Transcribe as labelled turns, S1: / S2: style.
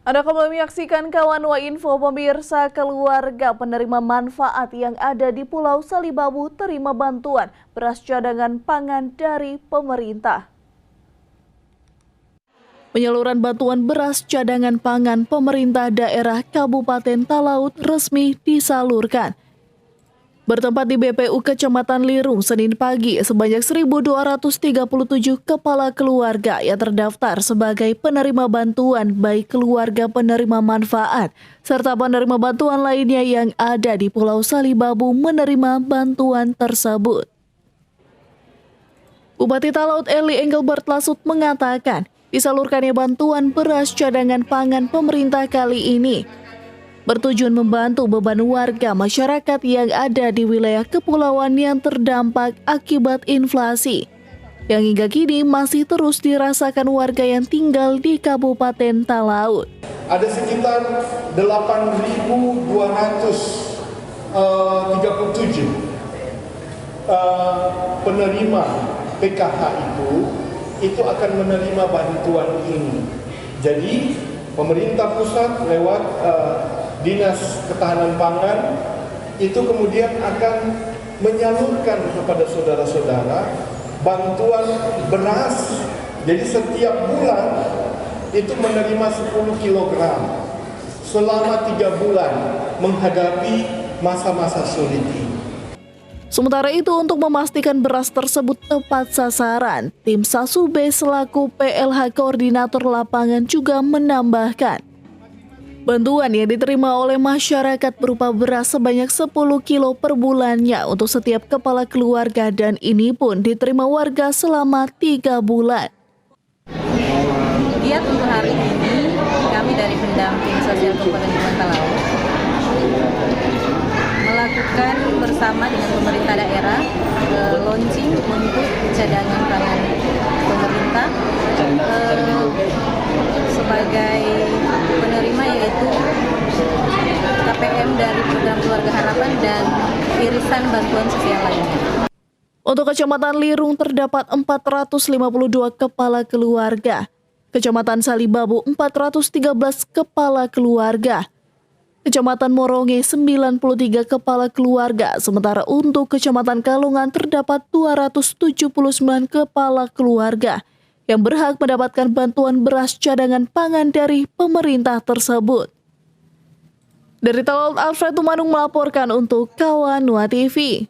S1: Anda kembali menyaksikan Kawan Wa Info, pemirsa. Keluarga penerima manfaat yang ada di Pulau Salibabu terima bantuan beras cadangan pangan dari pemerintah. Penyaluran bantuan beras cadangan pangan pemerintah daerah Kabupaten Talaut resmi disalurkan. Bertempat di BPU Kecamatan Lirung Senin pagi, sebanyak 1.237 kepala keluarga yang terdaftar sebagai penerima bantuan baik keluarga penerima manfaat serta penerima bantuan lainnya yang ada di Pulau Salibabu menerima bantuan tersebut. Bupati Talaut Eli Engelbert Lasut mengatakan, disalurkannya bantuan beras cadangan pangan pemerintah kali ini bertujuan membantu beban warga masyarakat yang ada di wilayah kepulauan yang terdampak akibat inflasi, yang hingga kini masih terus dirasakan warga yang tinggal di Kabupaten Talaut.
S2: Ada sekitar 8.237 penerima PKH itu akan menerima bantuan ini. Jadi pemerintah pusat lewat Dinas Ketahanan Pangan itu kemudian akan menyalurkan kepada saudara-saudara bantuan beras. Jadi setiap bulan itu menerima 10 kg selama 3 bulan menghadapi masa-masa sulit ini.
S1: Sementara itu, untuk memastikan beras tersebut tepat sasaran, tim Sasube selaku PLH Koordinator Lapangan juga menambahkan, bantuan yang diterima oleh masyarakat berupa beras sebanyak 10 kilo per bulannya untuk setiap kepala keluarga, dan ini pun diterima warga selama 3 bulan.
S3: Giat untuk hari ini, kami dari pendamping sosial Kabupaten Talaut melakukan bersama dengan pemerintah daerah launching untuk cadangan pangan pemerintah sebagai penerima, yaitu KPM dari program Keluarga Harapan dan irisan bantuan sosial lainnya.
S1: Untuk Kecamatan Lirung terdapat 452 kepala keluarga, Kecamatan Salibabu 413 kepala keluarga, Kecamatan Moronge 93 kepala keluarga, sementara untuk Kecamatan Kalungan terdapat 279 kepala keluarga yang berhak mendapatkan bantuan beras cadangan pangan dari pemerintah tersebut. Dari Talaut, Alfred Tumanung melaporkan untuk Kawan Wa TV.